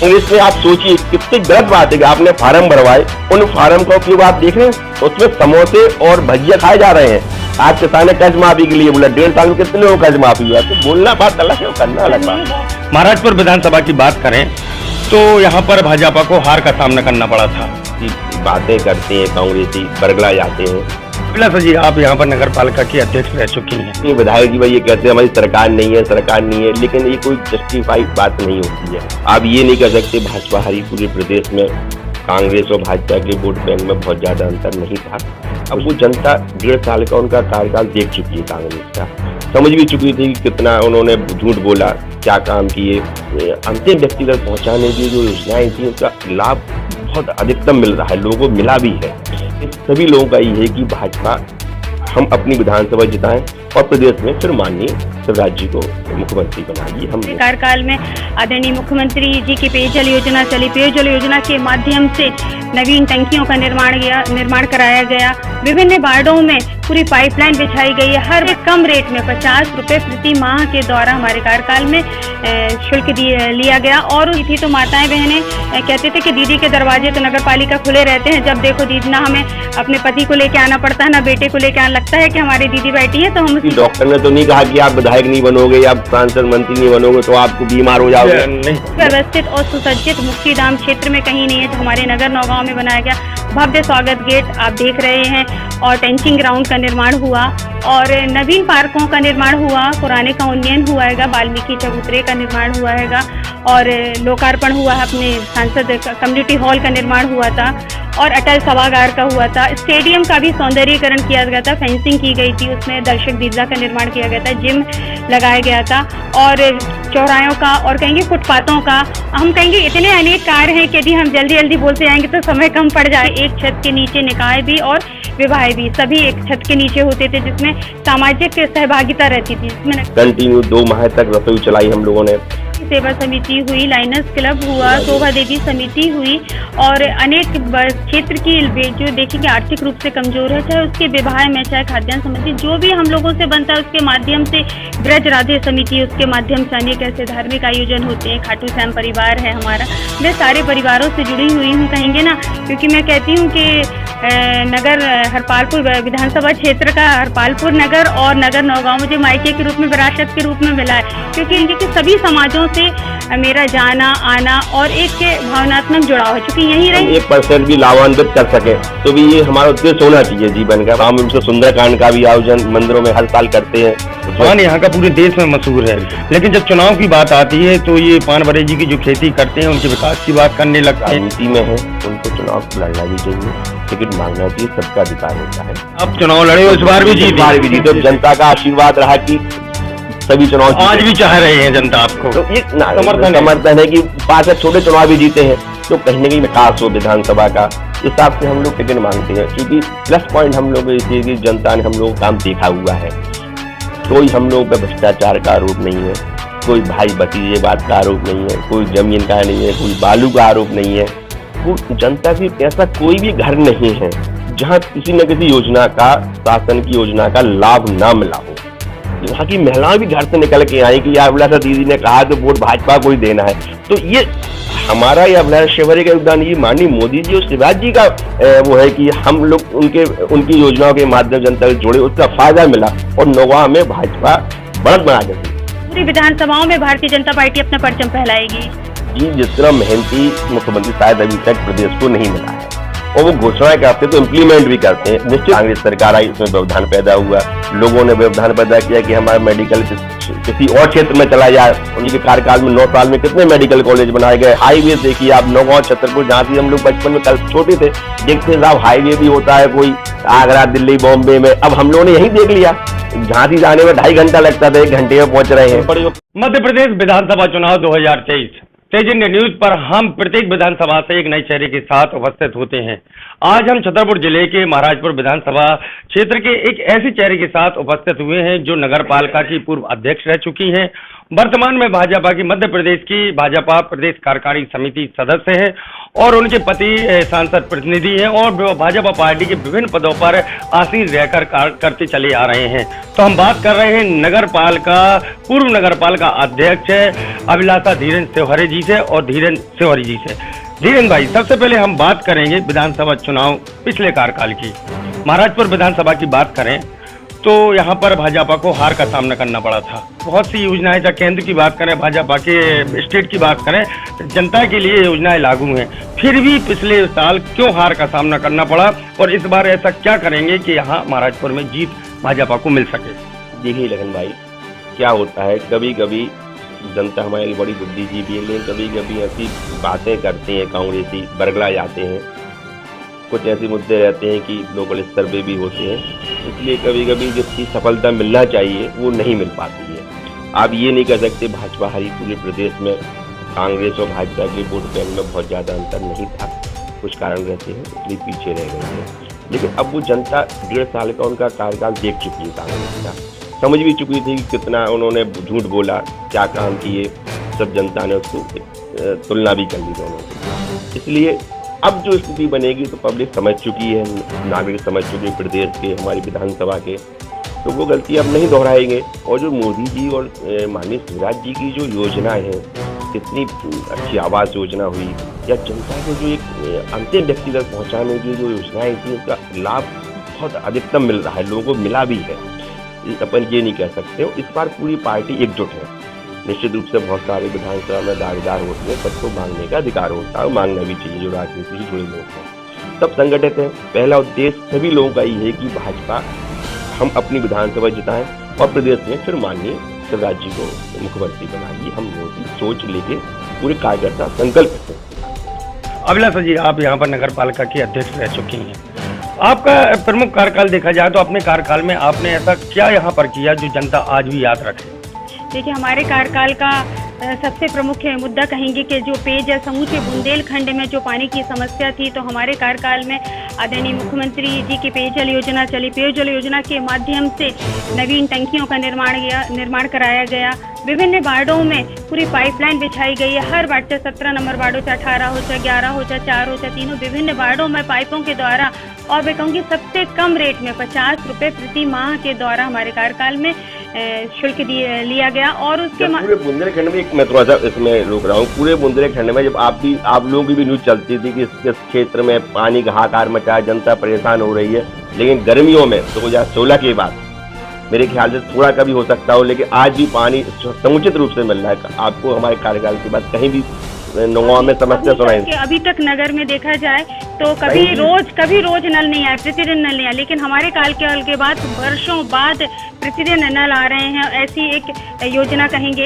कांग्रेस में आप सोचिए कितनी गलत बात है कि आपने फार्म भरवाए, उन फार्म का उपयोग आप देख रहे हैं, उसमें समोसे और भजिया खाए जा रहे हैं। आज किसान ने कर्ज माफी के लिए बोला, 1.5 साल में कितने लोगों कर्ज माफी हुआ? तो बोलना बात अलग है, करना अलग बात। महाराजपुर विधानसभा की बात करें तो यहाँ पर भाजपा को हार का सामना करना पड़ा था। बातें करते हैं कांग्रेसी, बरगला जाते हैं। अभिलाषा जी, आप यहाँ पर नगर पालिका की अध्यक्ष रह चुकी हैं। ये विधायक जी भाई ये कहते हैं हमारी सरकार नहीं है, सरकार नहीं है, लेकिन ये कोई जस्टिफाइड बात नहीं होती है। आप ये नहीं कह सकते भाजपा हारी पूरे प्रदेश में, कांग्रेस और भाजपा के वोट बैंक में बहुत ज्यादा अंतर नहीं था। अब वो जनता 1.5 साल का उनका कार्यकाल देख चुकी है, कांग्रेस का समझ भी चुकी थी कि कितना उन्होंने झूठ बोला, क्या काम किए। अंतिम व्यक्ति तक पहुंचाने की जो योजनाएं थी उसका लाभ बहुत अधिकतम मिल रहा है, लोगों को मिला भी है। सभी लोगों का ये है कि भाजपा हम अपनी विधानसभा जिताएं और प्रदेश में फिर माननीय शिवराज जी को मुख्यमंत्री बनाइए। हम कार्यकाल में आदरणीय मुख्यमंत्री जी की पेयजल योजना चली, पेयजल योजना के माध्यम से नवीन टंकियों का निर्माण कराया गया। विभिन्न वार्डों में पूरी पाइपलाइन बिछाई गई है। हर कम रेट में 50 रुपए प्रति माह के द्वारा हमारे कार्यकाल में शुल्क लिया गया। और थी तो माताएं बहनें कहते थे कि दीदी के दरवाजे तो नगर पालिका खुले रहते हैं, जब देखो दीदी, ना हमें अपने पति को लेके आना पड़ता है, ना बेटे को लेके आना, लगता है कि हमारी दीदी बैठी है तो हम। डॉक्टर ने तो नहीं कहा कि आप विधायक नहीं बनोगे या सांसद मंत्री नहीं बनोगे तो आपको बीमार हो जाओगे। व्यवस्थित और सुसज्जित मुक्तिधाम क्षेत्र में कहीं नहीं है, तो हमारे नगर नौगांव में बनाया गया भव्य स्वागत गेट आप देख रहे हैं, और टेंचिंग ग्राउंड का निर्माण हुआ, और नवीन पार्कों का निर्माण हुआ, पुराने का उन्नयन हुआ है, वाल्मीकि चबूतरे का निर्माण हुआ है, और लोकार्पण हुआ है, अपने सांसद कम्युनिटी हॉल का निर्माण हुआ था, और अटल सभागार का हुआ था। स्टेडियम का भी सौंदर्यीकरण किया गया था, फेंसिंग की गई थी, उसमें दर्शक दीर्घा का निर्माण किया गया था, जिम लगाया गया था, और चौरायों का और कहेंगे फुटपाथों का, हम कहेंगे इतने अनेक कार्य हैं कि यदि हम जल्दी जल्दी बोलते जाएंगे तो समय कम पड़ जाए। एक छत के नीचे निकाय भी और विवाह भी सभी एक छत के नीचे होते थे, जिसमें सामाजिक सहभागिता रहती थी। इसमें कंटिन्यू 2 माह तक रसोई चलाई हम लोगों ने। सेवा समिति हुई, लाइनर्स क्लब हुआ, शोभा देवी समिति हुई, और अनेक क्षेत्र की जो देखेंगे आर्थिक रूप से कमजोर है, चाहे उसके विवाह में, चाहे खाद्यान्न समिति, जो भी हम लोगों से बनता है उसके माध्यम से, ब्रज राधे समिति, उसके माध्यम से अनेक ऐसे धार्मिक आयोजन होते हैं। खाटू श्याम परिवार है हमारा, मैं सारे परिवारों से जुड़ी हुई हूँ कहेंगे ना, क्योंकि मैं कहती हूँ कि नगर हरपालपुर विधानसभा क्षेत्र का हरपालपुर नगर और नगर नौगांव मुझे मायके के रूप में, विरासत के रूप में मिला है, क्योंकि इनके सभी समाजों से मेरा जाना आना और एक भावनात्मक जुड़ाव है, क्योंकि यही रही 1% भी लाभान्वित कर सके तो भी ये हमारा उद्देश्य होना चाहिए जीवन का। हम इनसे सुंदरकांड का भी आयोजन मंदिरों में हर साल करते हैं। पान यहाँ का पूरे देश में मशहूर है, लेकिन जब चुनाव की बात आती है तो ये पान भरे जी की जो खेती करते हैं उनके विकास की बात करने लगता है। नीति में है उनको चुनाव लड़ना भी चाहिए, टिकट मांगना चाहिए, सबका अधिकार होता है। अब चुनाव लड़े, इस बार भी जीते, तो जनता का आशीर्वाद रहा कि सभी चुनाव आज भी चाह रहे हैं जनता आपको, तो ये समर्थन है कि 5 छोटे चुनाव भी जीते हैं तो कहीं न कहीं विकास हो विधानसभा का, इस हिसाब से हम लोग टिकट मांगते हैं। क्योंकि प्लस पॉइंट हम लोग इसलिए कि जनता ने हम लोग काम देखा हुआ है, कोई हम लोग पे भ्रष्टाचार का आरोप नहीं है, कोई भाई भतीजे बात का आरोप नहीं है, कोई जमीन का नहीं है, कोई बालू का आरोप नहीं है। वो जनता की ऐसा कोई भी घर नहीं है जहाँ किसी न किसी योजना का, शासन की योजना का लाभ ना मिला हो। यहाँ की महिलाएं भी घर से निकल के आई कि यार अभिलाषा दीदी ने कहा तो वोट भाजपा को ही देना है। तो ये हमारा ये अभिलाषा शिवहरी का योगदान, ये माननीय मोदी जी और शिवराज जी का वो है कि हम लोग उनकी योजनाओं के माध्यम जनता से जुड़े, उसका फायदा मिला और नौगांव में भाजपा बढ़त बना देती। पूरी विधानसभाओं में भारतीय जनता पार्टी अपना परचम फहराएगी। जी, जिस तरह मेहनती मुख्यमंत्री शायद अभी तक प्रदेश को नहीं मिला है, और वो घोषणाएं करते तो इम्प्लीमेंट भी करते हैं। निश्चित कांग्रेस सरकार आई, इसमें व्यवधान पैदा हुआ, लोगों ने व्यवधान पैदा किया कि हमारा मेडिकल किसी और क्षेत्र में चला जाए। उनके कार्यकाल में 9 साल में कितने मेडिकल कॉलेज बनाए गए। हाईवे देखिए आप, नौगांव छतरपुर, जहाँ से हम लोग बचपन में कल छोटे थे देखते हैं साहब हाईवे भी होता है कोई आगरा दिल्ली बॉम्बे में, अब हम लोगों ने यही देख लिया, झांसी जाने में 2.5 घंटा लगता था, 1 घंटे में पहुंच रहे हैं। मध्य प्रदेश विधानसभा चुनाव 2023 तेज इंडिया न्यूज पर हम प्रत्येक विधानसभा से एक नए चेहरे के साथ उपस्थित होते हैं। आज हम छतरपुर जिले के महाराजपुर विधानसभा क्षेत्र के एक ऐसे चेहरे के साथ उपस्थित हुए हैं जो नगर पालिका की पूर्व अध्यक्ष रह चुकी हैं वर्तमान में भाजपा की मध्य प्रदेश की भाजपा प्रदेश कार्यकारिणी समिति सदस्य हैं और उनके पति सांसद प्रतिनिधि हैं और भाजपा पार्टी के विभिन्न पदों पर आसीन रहकर कार्य करते चले आ रहे हैं। तो हम बात कर रहे हैं नगरपालिका पूर्व नगरपालिका अध्यक्ष अभिलाषा धीरेन सेवहरे जी से और धीरेन सेवहरे जी से। धीरेन भाई, सबसे पहले हम बात करेंगे विधानसभा चुनाव पिछले कार्यकाल की। महाराजपुर विधानसभा की बात करें तो यहाँ पर भाजपा को हार का सामना करना पड़ा था। बहुत सी योजनाएं, चाहे केंद्र की बात करें, भाजपा के स्टेट की बात करें, जनता के लिए योजनाएं लागू हैं। फिर भी पिछले साल क्यों हार का सामना करना पड़ा और इस बार ऐसा क्या करेंगे कि यहाँ महाराजपुर में जीत भाजपा को मिल सके? देखिए लगन भाई, क्या होता है, कभी कभी जनता हमारी बड़ी बुद्धिजीवी है, लेकिन कभी कभी ऐसी बातें करते हैं कांग्रेसी, बरगला जाते हैं। कुछ ऐसे मुद्दे रहते हैं कि लोकल स्तर पे भी होते हैं, इसलिए कभी कभी जितनी सफलता मिलना चाहिए वो नहीं मिल पाती है। आप ये नहीं कह सकते भाजपा हारी, पूरे प्रदेश में कांग्रेस और भाजपा के वोट बैंक में बहुत ज़्यादा अंतर नहीं था, कुछ कारण रहते हैं इसलिए पीछे रह गए हैं। लेकिन अब वो जनता 1.5 साल का उनका कार्यकाल देख चुकी है, कांग्रेस का समझ भी चुकी थी कि कितना उन्होंने झूठ बोला, क्या काम किए, सब जनता ने उसको तुलना भी कर ली दोनों की। इसलिए अब जो स्थिति बनेगी तो पब्लिक समझ चुकी है, नागरिक समझ चुके हैं प्रदेश के, हमारी विधानसभा के, तो वो गलती अब नहीं दोहराएंगे। और जो मोदी जी और माननीय शिवराज जी की जो योजनाएं हैं, कितनी अच्छी आवास योजना हुई या जनता को जो एक अंतिम व्यक्ति तक पहुँचाने की जो योजनाएं थी, उसका लाभ बहुत अधिकतम मिल रहा है, लोगों को मिला भी है। अपन ये नहीं कह सकते हो, इस बार पूरी पार्टी एकजुट है। निश्चित रूप से बहुत सारे विधानसभा में दावेदार होते हैं, सबको मांगने का अधिकार होता है, मांगना भी चाहिए जो राजनीति से जुड़े लोग हैं, सब संगठित हैं। पहला उद्देश्य सभी लोगों का ये है कि भाजपा हम अपनी विधानसभा जिताएं और प्रदेश में फिर माननीय शिवराज जी को मुख्यमंत्री बनाइए। हम लोगों की सोच लेके पूरे कार्यकर्ता संकल्प हैं। अभिलाषा जी, आप यहाँ पर नगर पालिका की अध्यक्ष रह चुकी हैं, आपका प्रमुख कार्यकाल देखा जाए तो अपने कार्यकाल में आपने ऐसा क्या यहाँ पर किया जो जनता आज भी याद रखे? देखिए, हमारे कार्यकाल का सबसे प्रमुख मुद्दा कहेंगे कि जो पेयजल समूचे बुंदेलखंड में जो पानी की समस्या थी, तो हमारे कार्यकाल में आदरणीय मुख्यमंत्री जी की पेयजल योजना चली। पेयजल योजना के माध्यम से नवीन टंकियों का निर्माण कराया गया। विभिन्न वार्डों में पूरी पाइपलाइन बिछाई गई है। हर वार्ड से 17 नंबर वार्ड हो, चाहे 18 हो, चाहे 11 हो, चाहे 4 हो, चाहे 3 हो, विभिन्न वार्डों में पाइपों के द्वारा, और मैं कहूँगी सबसे कम रेट में 50 रुपये प्रति माह के द्वारा हमारे कार्यकाल में शुल्क लिया गया। और उसके पूरे बुंदेलखंड में, मैं थोड़ा सा इसमें रोक रहा हूँ, पूरे बुंदेलखंड में जब आप लोगों की भी न्यूज चलती थी कि इस क्षेत्र में पानी का हाहाकार मचा, जनता परेशान हो रही है, लेकिन गर्मियों में 2016 के बाद मेरे ख्याल से थोड़ा कभी हो सकता हो, लेकिन आज भी पानी समुचित रूप से मिल रहा है। आपको हमारे कार्यकाल के बाद कहीं भी नौगांव में समस्या सुनाई? अभी तक नगर में देखा जाए तो कभी रोज नल नहीं आए, प्रतिदिन नल नहीं आए, लेकिन हमारे काल के बाद वर्षों बाद प्रतिदिन नल आ रहे हैं। ऐसी एक योजना कहेंगे,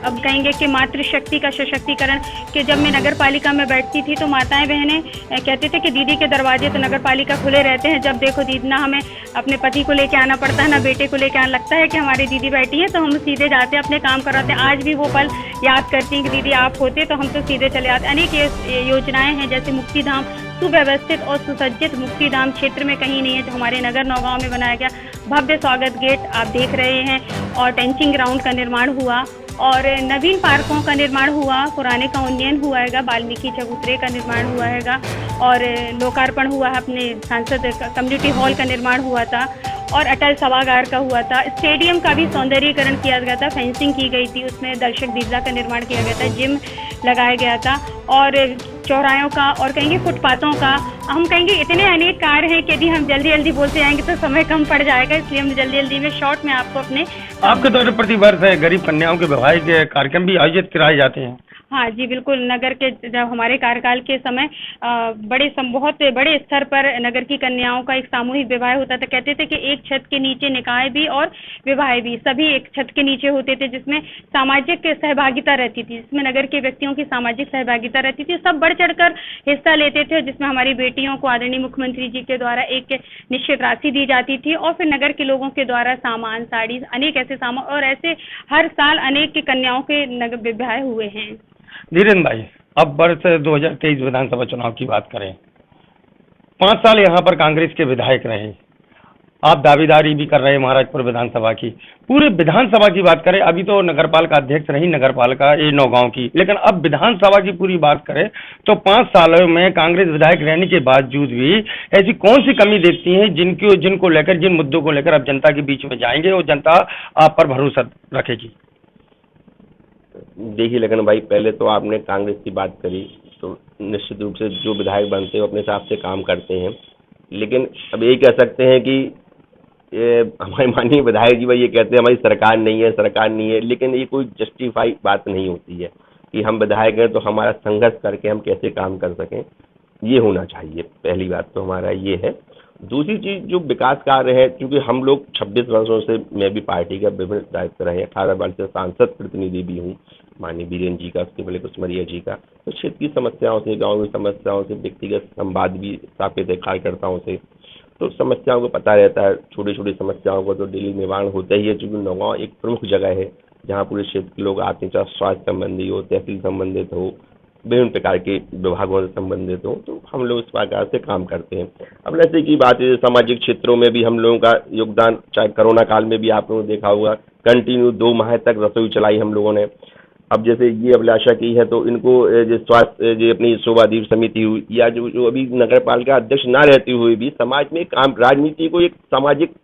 अब कहेंगे कि मातृशक्ति का सशक्तिकरण, कि जब मैं नगर पालिका में बैठती थी तो माताएं बहनें कहते थे कि दीदी के दरवाजे तो नगर पालिका खुले रहते हैं, जब देखो दीदी, ना हमें अपने पति को लेके आना पड़ता है, ना बेटे को लेके आना, लगता है कि हमारी दीदी बैठी है तो हम सीधे जाते हैं, अपने काम कराते हैं। आज भी वो पल याद करती हैं कि दीदी आप होते तो हम तो सीधे चले आते। अनेक योजनाएं हैं, जैसे मुक्तिधाम, सुव्यवस्थित और सुसज्जित मुक्तिधाम क्षेत्र में कहीं नहीं है, जो हमारे नगर नौगांव में बनाया गया। भव्य स्वागत गेट आप देख रहे हैं, और टेंचिंग ग्राउंड का निर्माण हुआ, और नवीन पार्कों का निर्माण हुआ, पुराने का उन्नयन हुआ है, वाल्मीकि चबूतरे का निर्माण हुआ है, और लोकार्पण हुआ है, अपने सांसद कम्युनिटी हॉल का निर्माण हुआ था, और अटल सभागार का हुआ था। स्टेडियम का भी सौंदर्यीकरण किया गया था, फेंसिंग की गई थी, उसमें दर्शक दीर्घा का निर्माण किया गया था, जिम लगाया गया था, और चौरायों का, और कहेंगे फुटपाथों का। हम कहेंगे इतने अनेक कार्य हैं कि यदि हम जल्दी बोलते जाएंगे तो समय कम पड़ जाएगा, इसलिए हम जल्दी में शॉर्ट में आपको अपने आपके द्वारा प्रतिवर्ष गरीब कन्याओं के वैवाहिक कार्यक्रम भी आयोजित कराए जाते हैं? हाँ जी, बिल्कुल। नगर के जब हमारे कार्यकाल के समय बहुत बड़े स्तर पर नगर की कन्याओं का एक सामूहिक विवाह होता था। कहते थे कि एक छत के नीचे निकाह भी और विवाह भी सभी एक छत के नीचे होते थे, जिसमें सामाजिक सहभागिता रहती थी, जिसमें नगर के व्यक्तियों की सामाजिक सहभागिता रहती थी, सब बढ़ चढ़कर हिस्सा लेते थे, जिसमें हमारी बेटियों को आदरणीय मुख्यमंत्री जी के द्वारा एक निश्चित राशि दी जाती थी, और फिर नगर के लोगों के द्वारा सामान, साड़ी, अनेक ऐसे सामान, और ऐसे हर साल अनेक की कन्याओं के नगर विवाह हुए हैं। धीरेन भाई, अब वर्ष 2023 विधानसभा चुनाव की बात करें, 5 साल यहाँ पर कांग्रेस के विधायक रहे, आप दावेदारी भी कर रहे हैं महाराजपुर विधानसभा की। पूरे विधानसभा की बात करें, अभी तो नगरपालिका अध्यक्ष रही नगरपालिका ये नौगांव की, लेकिन अब विधानसभा की पूरी बात करें तो 5 सालों में कांग्रेस विधायक रहने के बावजूद भी ऐसी कौन सी कमी देखती हैं जिनको लेकर, जिन मुद्दों को लेकर आप जनता के बीच में जाएंगे और जनता आप पर भरोसा रखेगी? देखिए लगन भाई, पहले तो आपने कांग्रेस की बात करी, तो निश्चित रूप से जो विधायक बनते हैं वो अपने हिसाब से काम करते हैं, लेकिन अब यही कह सकते हैं कि हमारे माननीय विधायक जी भाई ये कहते हैं हमारी सरकार नहीं है, लेकिन ये कोई जस्टिफाई बात नहीं होती है कि हम विधायक हैं तो हमारा संघर्ष करके हम कैसे काम कर सकें, ये होना चाहिए। पहली बात तो हमारा ये है। दूसरी चीज़ जो विकास कार्य है, क्योंकि हम लोग 26 वर्षों से, मैं भी पार्टी का विभिन्न दायित्व रहे, 18 वर्ष से सांसद प्रतिनिधि भी हूँ, माननीय बीरेन्द्र जी का, उसके पहले कुसमरिया जी का, तो क्षेत्र की समस्याओं से, गाँव की समस्याओं से व्यक्तिगत संवाद भी स्थापित है कार्यकर्ताओं से, तो समस्याओं को पता रहता है। छोटी छोटी समस्याओं को तो डेली निवारण होता ही है, चूँकि नौगांव एक प्रमुख जगह है जहाँ पूरे क्षेत्र के लोग आते हैं, चाहे स्वास्थ्य संबंधी हो, तहसील संबंधित हो, विभिन्न प्रकार के विभागों से संबंधित हो, तो हम लोग इस प्रकार से काम करते हैं। अब ऐसे की बात है, सामाजिक क्षेत्रों में भी हम लोगों का योगदान, चाहे कोरोना काल में भी आप लोगों ने देखा होगा, कंटिन्यू 2 माह तक रसोई चलाई हम लोगों ने। अब जैसे ये अभिलाषा की है तो इनको जो स्वास्थ्य, जो अपनी शोभादीप समिति हुई, या जो अभी नगर पालिका अध्यक्ष ना रहती हुई भी समाज में काम, राजनीति को एक सामाजिक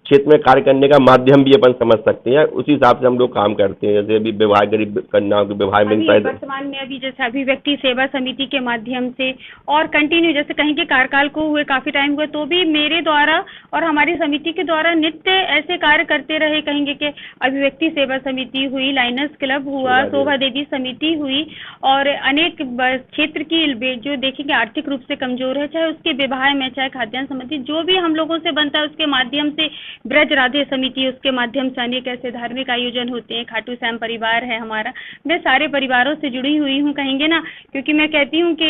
क्षेत्र में कार्य करने का माध्यम भी अपन समझ सकते हैं, उसी हिसाब से हम लोग काम करते हैं। जैसे अभी विवाह, गरीब कन्याओं के विवाह में वर्तमान में अभी जैसे अभिव्यक्ति सेवा समिति के माध्यम से और कंटिन्यू, जैसे कहीं के कार्यकाल को हुए काफी टाइम हुए, तो भी मेरे द्वारा और हमारी समिति के द्वारा नित्य ऐसे कार्य करते रहे। कहेंगे कि अभिव्यक्ति सेवा समिति हुई, लाइनर्स क्लब हुआ, शोभा देवी समिति हुई, और अनेक क्षेत्र की जो देखेंगे आर्थिक रूप से कमजोर है, चाहे उसके विवाह में, चाहे खाद्यान्न संबंधी जो भी हम लोगों से बनता है, उसके माध्यम से ब्रज राधे समिति, उसके माध्यम से अनेक ऐसे धार्मिक आयोजन होते हैं। खाटू श्याम परिवार है हमारा, मैं सारे परिवारों से जुड़ी हुई हूँ कहेंगे ना, क्योंकि मैं कहती हूँ कि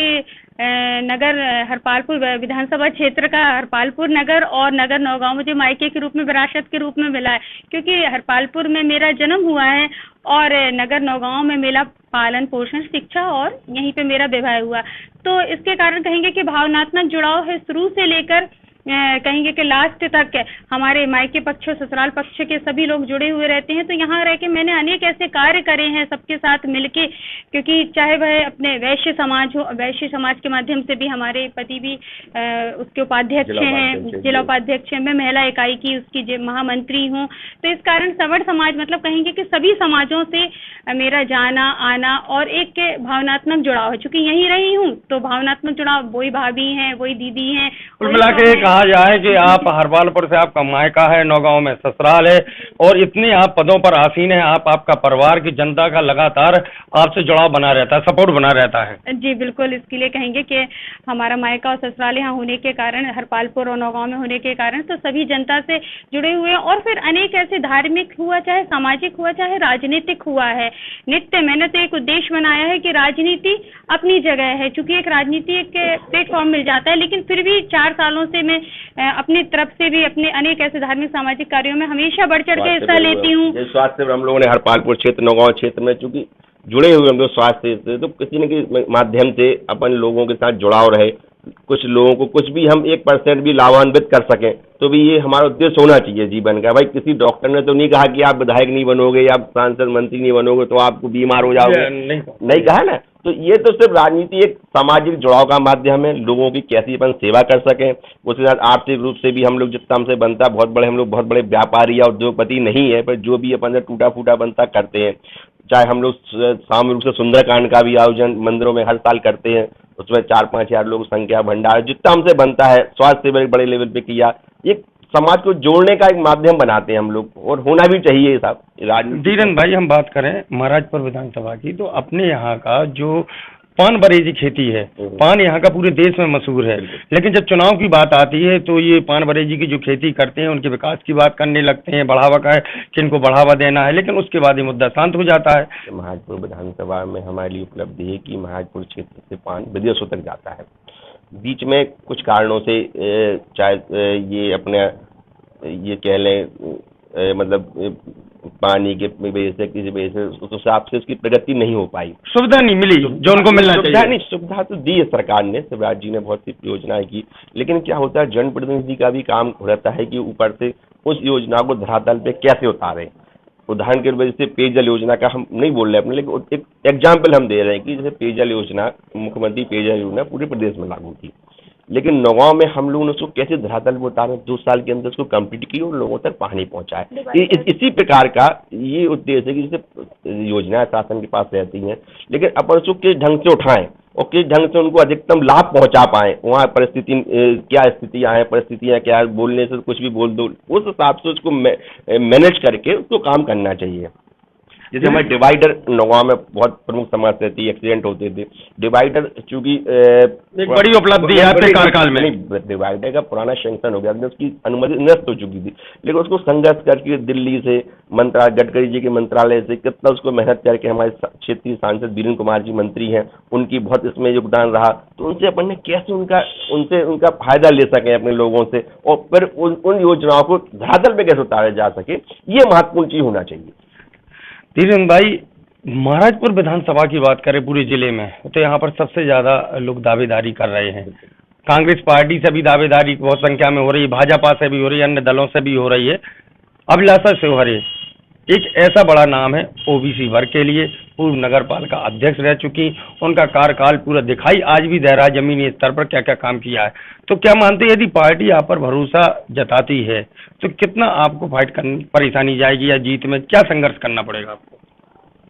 नगर हरपालपुर विधानसभा क्षेत्र का हरपालपुर नगर और नगर नौगांव मुझे मायके के रूप में, विरासत के रूप में मिला है, क्योंकि हरपालपुर में मेरा जन्म हुआ है और नगर नौगांव में मेरा पालन पोषण शिक्षा और यहीं पे मेरा विवाह हुआ। तो इसके कारण कहेंगे कि भावनात्मक जुड़ाव है शुरू से लेकर कहेंगे कि लास्ट तक हमारे मायके पक्ष, ससुराल पक्ष के सभी लोग जुड़े हुए रहते हैं। तो यहाँ रह के मैंने अनेक ऐसे कार्य करे हैं सबके साथ मिलके, क्योंकि चाहे वह अपने वैश्य समाज हो, वैश्य समाज के माध्यम से भी हमारे पति भी उसके उपाध्यक्ष हैं, जिला उपाध्यक्ष हैं, मैं महिला इकाई की उसकी महामंत्री हूँ। तो इस कारण सवर्ण समाज, मतलब कहेंगे कि सभी समाजों से मेरा जाना आना और एक भावनात्मक जुड़ाव है। चूंकि यहीं रही हूँ तो भावनात्मक जुड़ाव, वही भाभी हैं, वही दीदी हैं। कुल मिला के कहा जाए कि आप हरपालपुर से आपका मायका है, नौगांव में ससुराल है, और इतने आप पदों पर आसीन हैं, आपका परिवार की जनता का लगातार आपसे जुड़ाव बना रहता है, सपोर्ट बना रहता है। जी बिल्कुल, इसके लिए कहेंगे कि हमारा मायका और ससुराल यहाँ होने के कारण, हरपालपुर और नौगांव में होने के कारण, तो सभी जनता से जुड़े हुए हैं। और फिर अनेक ऐसे धार्मिक हुआ, चाहे सामाजिक हुआ, चाहे राजनीतिक हुआ है, नित्य मैंने तो एक उद्देश्य बनाया है कि राजनीति अपनी जगह है, चूंकि एक राजनीति एक प्लेटफॉर्म मिल जाता है, लेकिन फिर भी 4 सालों से मैं अपनी तरफ से भी अपने अनेक ऐसे धार्मिक सामाजिक कार्यों में हमेशा बढ़ चढ़ के हिस्सा लेती हूँ। स्वास्थ्य से हम लोगों ने हरपालपुर क्षेत्र, नौगांव क्षेत्र में चूंकि जुड़े हुए हम लोग स्वास्थ्य से, तो किसी न किसी माध्यम से अपन लोगों के साथ जुड़ाव रहे, कुछ लोगों को कुछ भी हम 1% भी लाभान्वित कर सकें, तो भी ये हमारा उद्देश्य होना चाहिए जीवन का। भाई किसी डॉक्टर ने तो नहीं कहा कि आप विधायक नहीं बनोगे या सांसद मंत्री नहीं बनोगे तो आपको बीमार हो जाओगे, नहीं कहा ना। तो ये तो सिर्फ राजनीति एक सामाजिक जुड़ाव का माध्यम है, लोगों की कैसी अपन सेवा कर सकें, उसके साथ आर्थिक रूप से भी हम लोग जितना हमसे बनता, हम लोग बहुत बड़े व्यापारी या उद्योगपति नहीं है, पर जो भी अपन टूटा फूटा बनता करते हैं। चाहे हम लोग सामूहिक रूप से सुंदरकांड का भी आयोजन मंदिरों में हर साल करते हैं, उसमें 4-5 हज़ार लोग संख्या, भंडार जितना हमसे बनता है, स्वास्थ्य सेवा बड़े लेवल पे किया, एक समाज को जोड़ने का एक माध्यम बनाते हैं हम लोग, और होना भी चाहिए साहब राजनीति। धीरेन्द्र भाई, हम बात करें महाराजपुर विधानसभा की, तो अपने यहाँ का जो पान बरेजी खेती है, पान यहाँ का पूरे देश में मशहूर है, लेकिन जब चुनाव की बात आती है तो ये पान बरेजी की जो खेती करते हैं उनके विकास की बात करने लगते हैं, बढ़ावा का है कि इनको बढ़ावा देना है, लेकिन उसके बाद ये मुद्दा शांत हो जाता है। महाराजपुर विधानसभा में हमारे लिए उपलब्धि है कि महाराजपुर क्षेत्र से पान विदेशों तक जाता है। बीच में कुछ कारणों से, चाहे ये अपने ये कह लें मतलब पानी के वजह से किसी वजह से उस हिसाब से उसकी प्रगति नहीं हो पाई। सुविधा नहीं मिली जो उनको मिलना सुविधा चाहिए। नहीं, सुविधा तो दी है सरकार ने, शिवराज जी ने बहुत सी योजनाएं की, लेकिन क्या होता है जनप्रतिनिधि का भी काम रहता है कि ऊपर से उस योजना को धरातल पे कैसे उतारे। उदाहरण के वजह से पेयजल योजना का हम नहीं बोल रहे अपने, लेकिन एक एग्जाम्पल हम दे रहे हैं कि जैसे पेयजल योजना, मुख्यमंत्री पेयजल योजना पूरे प्रदेश में लागू थी, लेकिन नौगांव में हम लोगों ने उसको कैसे धरातल पर उतारे, 2 साल के अंदर उसको कंप्लीट की और लोगों तक पानी पहुंचाए। इसी प्रकार का ये उद्देश्य है कि जैसे योजनाएं शासन के पास रहती हैं, लेकिन अपन उसको किस ढंग से उठाएं और किस ढंग से उनको अधिकतम लाभ पहुंचा पाएं। वहाँ परिस्थिति क्या स्थितियां हैं, परिस्थितियां क्या है, बोलने से कुछ भी बोल दो, उस हिसाब से उसको मैनेज करके उसको काम करना चाहिए। जैसे हमारे डिवाइडर नौगांव में बहुत प्रमुख समस्या थी, एक्सीडेंट होते थे। डिवाइडर चूंकि एक बड़ी उपलब्धि है आपके कार्यकाल में। नहीं, डिवाइडर का पुराना सेंक्शन हो गया, उसकी अनुमति निरस्त हो चुकी थी, लेकिन उसको संघर्ष करके दिल्ली से गडकरी जी के मंत्रालय से कितना उसको मेहनत करके हमारे क्षेत्रीय सांसद वीरेंद्र कुमार जी मंत्री हैं, उनकी बहुत इसमें योगदान रहा। तो उनसे अपन ने कैसे उनका फायदा ले सके अपने लोगों से, और फिर उन योजनाओं को धरातल पे कैसे उतारा जा सके, ये महत्वपूर्ण चीज होना चाहिए। धीरेन्द्र भाई, महाराजपुर विधानसभा की बात करें पूरे जिले में, तो यहाँ पर सबसे ज्यादा लोग दावेदारी कर रहे हैं। कांग्रेस पार्टी से भी दावेदारी बहुत संख्या में हो रही है, भाजपा से भी हो रही है, अन्य दलों से भी हो रही है। अभिलाषा शिवहरे एक ऐसा बड़ा नाम है ओबीसी वर्ग के लिए, पूर्व नगर पालिका अध्यक्ष रह चुकी, उनका कार्यकाल पूरा दिखाई आज भी दे रहा है जमीनी स्तर पर क्या क्या काम किया है। तो क्या मानते हैं यदि पार्टी आप पर भरोसा जताती है तो कितना आपको फाइट करनी परेशानी जाएगी, या जीत में क्या संघर्ष करना पड़ेगा आपको?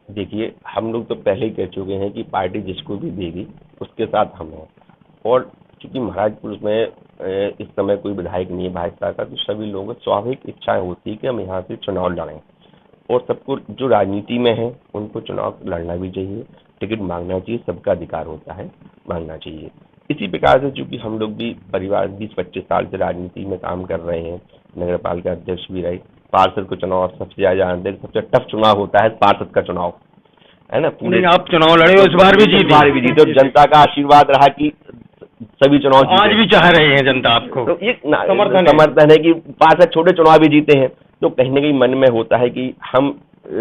देखिए, हम लोग तो पहले ही कह चुके हैं कि पार्टी जिसको भी देगी उसके साथ हम हैं, और चूंकि महाराजपुर में इस समय कोई विधायक नहीं है भाजपा का, तो सभी लोगों की स्वाभाविक इच्छाएं होती है कि हम यहाँ से चुनाव लड़ें, और सबको जो राजनीति में है उनको चुनाव लड़ना भी चाहिए, टिकट मांगना चाहिए, सबका अधिकार होता है, मांगना चाहिए। इसी प्रकार से चूंकि हम लोग भी परिवार 20-25 साल से राजनीति में काम कर रहे हैं, नगर पालिका अध्यक्ष भी रहे, पार्षद को चुनाव सबसे ज्यादा सबसे टफ चुनाव होता है पार्षद का चुनाव, है ना। पूरे आप चुनाव लड़े, इस बार भी जीते, और जनता का आशीर्वाद रहा कि सभी चुनाव आज भी चाह रहे हैं जनता आपको, तो ये समर्थन है कि पार्षद छोटे चुनाव भी जीते हैं, तो कहीं न कहीं मन में होता है कि हम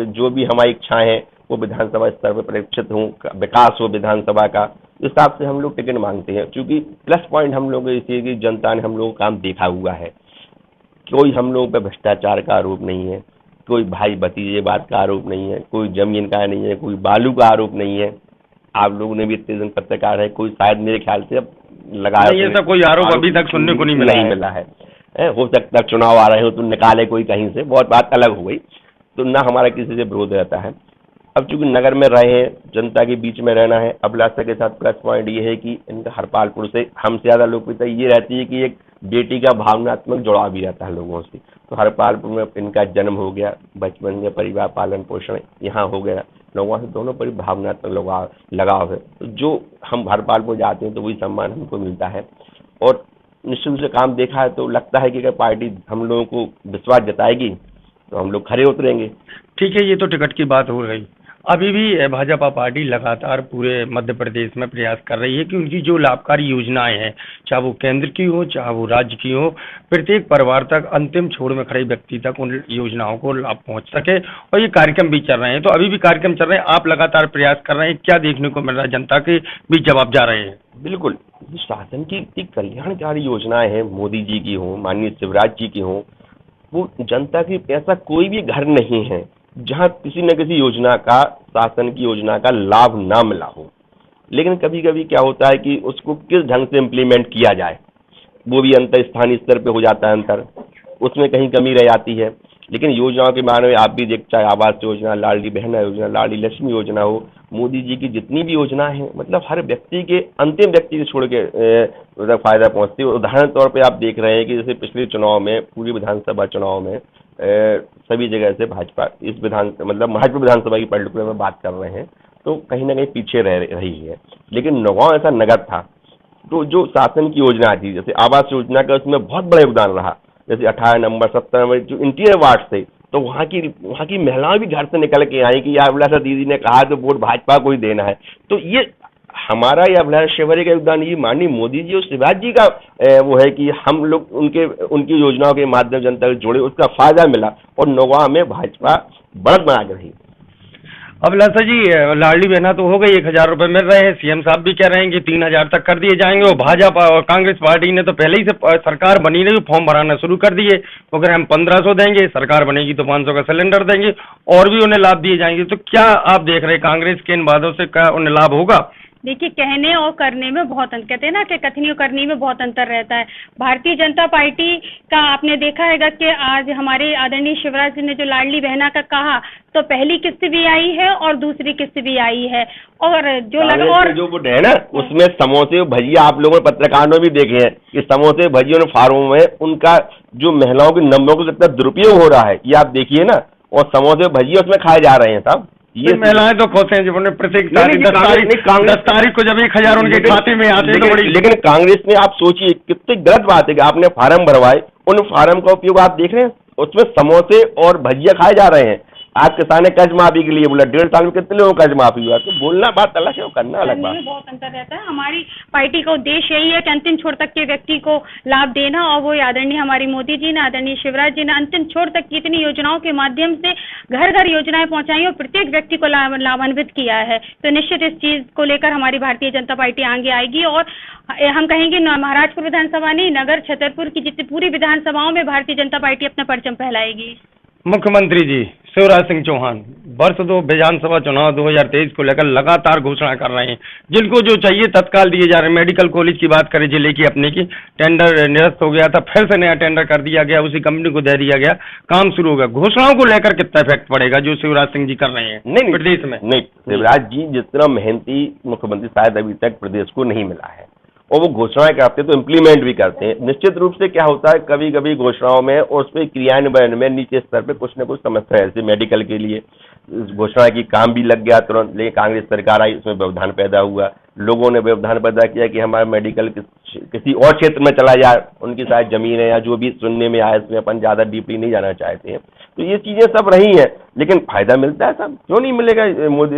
जो भी हमारी इच्छाएं हैं वो विधानसभा स्तर पर परीक्षित हों, विकास हो विधानसभा का, इस हिसाब से हम लोग टिकट मांगते हैं। क्योंकि प्लस पॉइंट हम लोग इसलिए कि जनता ने हम लोगों का काम देखा हुआ है, कोई हम लोगों पर भ्रष्टाचार का आरोप नहीं है, कोई भाई भतीजे बात का आरोप नहीं है, कोई जमीन का नहीं है, कोई बालू का आरोप नहीं है। आप लोगों ने भी इतने दिन पत्रकार है, कोई शायद मेरे ख्याल से अब लगाया ये सब कोई आरोप अभी तक सुनने को नहीं मिला है। हो सकता है चुनाव आ रहे हो तो निकाले कोई कहीं से, बहुत बात अलग हो गई, तो ना हमारा किसी से विरोध रहता है। अब चूंकि नगर में रहे हैं, जनता के बीच में रहना है, अभिलाषा के साथ प्लस पॉइंट ये है कि इनका हरपालपुर से हमसे ज्यादा लोकप्रियता ये रहती है कि एक बेटी का भावनात्मक जुड़ाव भी रहता है लोगों से। तो हरपालपुर में इनका जन्म हो गया, बचपन में परिवार पालन पोषण यहाँ हो गया, लोगों से दोनों पर भावनात्मक लगाव है। तो जो हम हरपालपुर जाते हैं तो वही सम्मान हमको मिलता है, और निश्चित रूप से काम देखा है तो लगता है कि अगर पार्टी हम लोगों को विश्वास जताएगी तो हम लोग खरे उतरेंगे। ठीक है, ये तो टिकट की बात हो गई। अभी भी भाजपा पार्टी लगातार पूरे मध्य प्रदेश में प्रयास कर रही है कि उनकी जो लाभकारी योजनाएं हैं, चाहे वो केंद्र की हो चाहे वो राज्य की हो, प्रत्येक परिवार तक, अंतिम छोर में खड़े व्यक्ति तक उन योजनाओं को लाभ पहुंच सके, और ये कार्यक्रम भी चल रहे हैं। तो अभी भी कार्यक्रम चल रहे हैं, आप लगातार प्रयास कर रहे हैं, क्या देखने को मिल रहा है? जनता के बीच जब आप जा रहे हैं। बिल्कुल, शासन की इतनी कल्याणकारी योजनाएं हैं, मोदी जी की हो, माननीय शिवराज जी की हो, वो जनता की ऐसा कोई भी घर नहीं है जहां किसी न किसी योजना का, शासन की योजना का लाभ ना मिला हो। लेकिन कभी कभी क्या होता है कि उसको किस ढंग से इम्प्लीमेंट किया जाए, वो भी अंतर स्थानीय स्तर पे हो जाता है, अंतर उसमें कहीं कमी रह जाती है। लेकिन योजनाओं के बारे में आप भी देख, चाहे आवास योजना, लाडली बहन योजना, लाडली लक्ष्मी योजना हो, मोदी जी की जितनी भी योजना है, मतलब हर व्यक्ति के, अंतिम व्यक्ति को छोड़ के फायदा पहुंचती है। उदाहरण तौर पे आप देख रहे हैं कि जैसे पिछले चुनाव में, पूरी विधानसभा चुनाव में सभी जगह से भाजपा इस मतलब महाराजपुर विधानसभा की पर्टिकुलर में बात कर रहे हैं तो कहीं ना कहीं पीछे रह रही है। लेकिन नौगांव ऐसा नगर था तो जो शासन की योजना थी, जैसे आवास योजना का, उसमें बहुत बड़ा योगदान रहा। जैसे 18 नंबर 17 नंबर जो इंटीरियर वार्ड थे, तो वहाँ की महिलाएं भी घर से निकल के आई कि यार अभिलाषा दीदी ने कहा तो वोट भाजपा को ही देना है। तो ये हमारा या अभिलाष शेवरे का योगदान ये माननीय मोदी जी और शिवराज जी का वो है कि हम लोग उनकी योजनाओं के माध्यम जनता से जुड़े, उसका फायदा मिला और नौगांव में भाजपा बढ़त बना के रही। अभिलाषा जी, लाडली बहना तो हो गई, 1,000 रुपए मिल रहे हैं, सीएम साहब भी कह रहे हैं कि 3,000 तक कर दिए जाएंगे, और भाजपा और कांग्रेस पार्टी ने तो पहले ही से सरकार बनी नहीं फॉर्म भराना शुरू कर दिए। तो अगर हम 1,500 देंगे, सरकार बनेगी तो 500 का सिलेंडर देंगे और भी उन्हें लाभ दिए जाएंगे। तो क्या आप देख रहे हैं कांग्रेस के इन वादों से क्या उन्हें लाभ होगा? देखिए, कहने और करने में बहुत अंतर, कहते हैं ना कि कथनी और करनी में बहुत अंतर रहता है। भारतीय जनता पार्टी का आपने देखा है कि आज हमारे आदरणीय शिवराज जी ने जो लाडली बहना का कहा, तो पहली किस्त भी आई है और दूसरी किस्त भी आई है, और जो लगा और जो वो है ना उसमें समोसे भजिया आप लोगों ने पत्रकारों में भी देखे हैं कि समोसे भजियों ने फार्मों में उनका जो महिलाओं के नंबरों का कितना दुरुपयोग हो रहा है, ये आप देखिए ना, और समोसे भजिया उसमें खाए जा रहे हैं साहब। ये महिलाएं तो खुश हैं जब उन्हें प्रत्येक 10 तारीख को जब 1,000 उनके खाते में आते हैं तो बड़ी। लेकिन कांग्रेस ने, आप सोचिए कितनी गलत बात है कि आपने फार्म भरवाए, उन फार्म का उपयोग आप देख रहे हैं उसमें समोसे और भजिया खाए जा रहे हैं। आज किसान ने कर्ज माफी के लिए बोला, 1.5 साल में कितने लोगों को कर्ज माफी हुआ? तो बोलना बात अलग है, करना अलग बात। बहुत अंतर रहता है। हमारी पार्टी का उद्देश्य यही है कि अंतिम छोर तक के व्यक्ति को लाभ देना, और वो आदरणीय हमारी मोदी जी ने, आदरणीय शिवराज जी ने अंतिम छोर तक की इतनी योजनाओं के माध्यम से घर घर योजनाएं पहुंचाई और प्रत्येक व्यक्ति को लाभान्वित किया है। तो निश्चित इस चीज को लेकर हमारी भारतीय जनता पार्टी आगे आएगी, और हम कहेंगे महाराजपुर विधानसभा नहीं, नगर छतरपुर की जितनी पूरी विधानसभाओं में भारतीय जनता पार्टी अपना परचम फहलाएगी। मुख्यमंत्री जी शिवराज सिंह चौहान वर्ष 2 विधानसभा चुनाव 2023 को लेकर लगातार घोषणा कर रहे हैं, जिनको जो चाहिए तत्काल दिए जा रहे हैं। मेडिकल कॉलेज की बात करें जिले की अपने की, टेंडर निरस्त हो गया था, फिर से नया टेंडर कर दिया गया, उसी कंपनी को दे दिया गया, काम शुरू होगा। घोषणाओं को लेकर कितना इफेक्ट पड़ेगा जो शिवराज सिंह जी कर रहे हैं नहीं प्रदेश में? नहीं, शिवराज जी जितना मेहनती मुख्यमंत्री शायद अभी तक प्रदेश को नहीं मिला है, और वो घोषणाएं करते हैं तो इम्प्लीमेंट भी करते हैं। निश्चित रूप से क्या होता है, कभी कभी घोषणाओं में और उस पर क्रियान्वयन में नीचे स्तर पे कुछ न कुछ समस्या है। जैसे मेडिकल के लिए घोषणा की काम भी लग गया तुरंत, लेकिन कांग्रेस सरकार आई, उसमें व्यवधान पैदा हुआ, लोगों ने व्यवधान पैदा किया कि हमारा मेडिकल किसी और क्षेत्र में चला जाए, उनकी शायद जमीन है या जो भी सुनने में आया, इसमें अपन ज्यादा डीपली नहीं जाना चाहते हैं। तो ये चीजें सब रही हैं, लेकिन फायदा मिलता है सब, क्यों नहीं मिलेगा? मोदी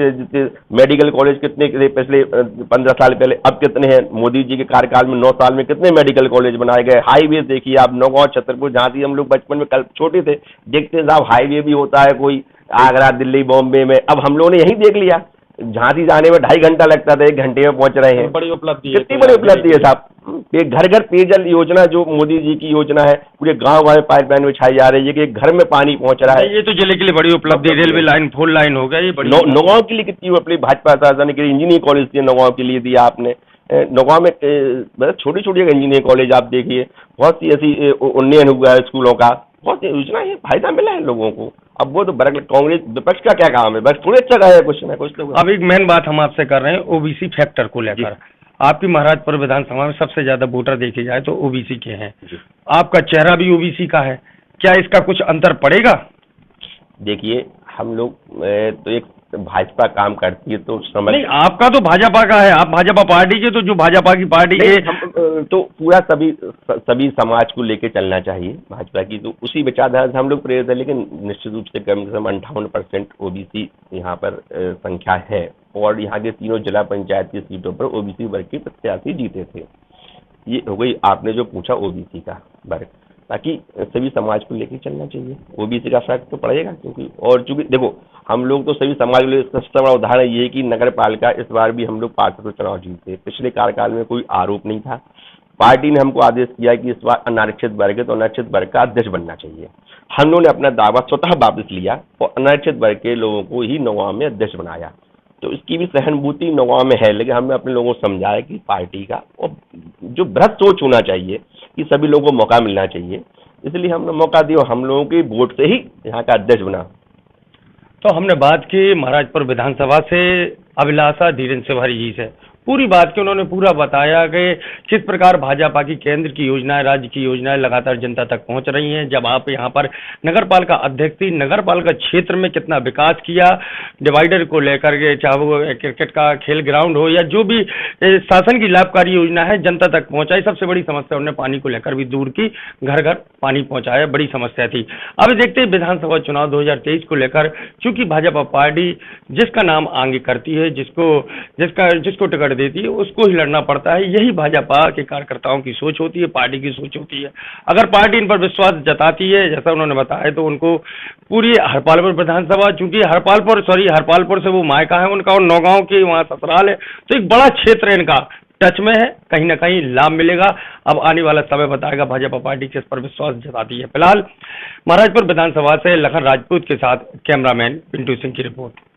मेडिकल कॉलेज कितने पिछले 15 साल पहले, अब कितने हैं? मोदी जी के कार्यकाल में 9 साल में कितने मेडिकल कॉलेज बनाए गए। हाईवे देखिए आप, नौगांव छतरपुर, जहाँ से हम लोग बचपन में कल छोटे थे देखते साहब, हाईवे भी होता है कोई आगरा दिल्ली बॉम्बे में, अब हम लोगों ने यही देख लिया, झांसी जाने में 2.5 घंटा लगता था, 1 घंटे में पहुंच रहे हैं। बड़ी उपलब्धि है, कितनी बड़ी उपलब्धि है साहब। घर घर पेयजल योजना जो मोदी जी की योजना है, पूरे गांव गांव में पाइपलाइन बिछाई जा रही है कि घर में पानी पहुंच रहा है। ये तो जिले के लिए बड़ी उपलब्धि, रेलवे लाइन 4 लाइन हो गया। ये बड़ी नौगांव के लिए कितनी अपनी भाजपा शासन के इंजीनियरिंग कॉलेज दिए, नौगांव के लिए दिया आपने। नौगांव में छोटी छोटी इंजीनियरिंग कॉलेज आप देखिए, बहुत सी ऐसी उन्नयन हुआ है स्कूलों का, बहुत योजना है, फायदा मिला है लोगों को। अब वो तो कांग्रेस विपक्ष का क्या काम है, बस थोड़े अच्छा रहा है कुछ ना कुछ तो। अब एक मेन बात हम आपसे कर रहे हैं ओबीसी फैक्टर को लेकर। आपकी महाराजपुर विधानसभा में सबसे ज्यादा वोटर देखे जाए तो ओबीसी के हैं, आपका चेहरा भी ओबीसी का है, क्या इसका कुछ अंतर पड़ेगा? देखिए हम लोग तो एक भाजपा काम करती है तो समझ नहीं, आपका तो भाजपा का है, आप भाजपा पार्टी के, तो जो भाजपा की पार्टी के तो पूरा सभी समाज को लेके चलना चाहिए भाजपा की, तो उसी विचारधारा से हम लोग प्रेरित है। लेकिन निश्चित रूप से कम 58% ओबीसी यहाँ पर संख्या है, और यहाँ के तीनों जिला पंचायत की सीटों पर ओबीसी वर्ग के प्रत्याशी जीते थे। ये हो गई आपने जो पूछा ओबीसी का वर्ग, ताकि सभी समाज को लेकर चलना चाहिए। ओबीसी का फर्क तो पड़ेगा, क्योंकि और चूंकि देखो हम लोग तो सभी समाज के लिए सबसे बड़ा उदाहरण ये है कि नगर पालिका इस बार भी हम लोग पार्षद से चुनाव जीते। पिछले कार्यकाल में कोई आरोप नहीं था, पार्टी ने हमको आदेश किया कि इस बार अनारक्षित वर्ग है तो अनारक्षित वर्ग का अध्यक्ष बनना चाहिए। हम लोगों ने अपना दावा स्वतः वापस लिया और अनारक्षित वर्ग के लोगों को ही नौगांव में अध्यक्ष बनाया। तो इसकी भी सहानुभूति नौगांव में है, लेकिन हमने अपने लोगों को समझाया कि पार्टी का और जो बृहत सोच होना चाहिए कि सभी लोगों को मौका मिलना चाहिए, इसलिए हमने मौका दिया और हम लोगों के वोट से ही यहाँ का अध्यक्ष बना। तो हमने बात की महाराजपुर विधानसभा से अभिलाषा धीरेन्द्र तिवारी जी से, पूरी बात की उन्होंने पूरा बताया कि किस प्रकार भाजपा की केंद्र की योजनाएं, राज्य की योजनाएं लगातार जनता तक पहुंच रही हैं। जब आप यहाँ पर नगरपालिका अध्यक्ष थी, नगरपालिका क्षेत्र में कितना विकास किया, डिवाइडर को लेकर के, चाहे वो क्रिकेट का खेल ग्राउंड हो या जो भी शासन की लाभकारी योजना है जनता तक पहुंचाई। सबसे बड़ी समस्या उन्होंने पानी को लेकर भी दूर की, घर घर पानी पहुंचाया, बड़ी समस्या थी। अब देखते हैं विधानसभा चुनाव 2023 को लेकर, चूंकि भाजपा पार्टी जिसका नाम आगे करती है, जिसको टिकट देती है उसको ही लड़ना पड़ता है। यही भाजपा के कार्यकर्ताओं की सोच होती है, पार्टी की सोच होती है। अगर पार्टी इन पर विश्वास जताती है, जैसा उन्होंने बताया, तो उनको पूरी हरपालपुर विधानसभा, चूंकि हरपालपुर से वो मायका है उनका और नौगांव की वहाँ ससुराल है, तो एक बड़ा क्षेत्र इनका टच में है, कहीं ना कहीं लाभ मिलेगा। अब आने वाला समय बताएगा भाजपा पार्टी किस पर विश्वास जताती है। फिलहाल महाराजपुर विधानसभा से लखन राजपूत के साथ कैमरामैन पिंटू सिंह की रिपोर्ट।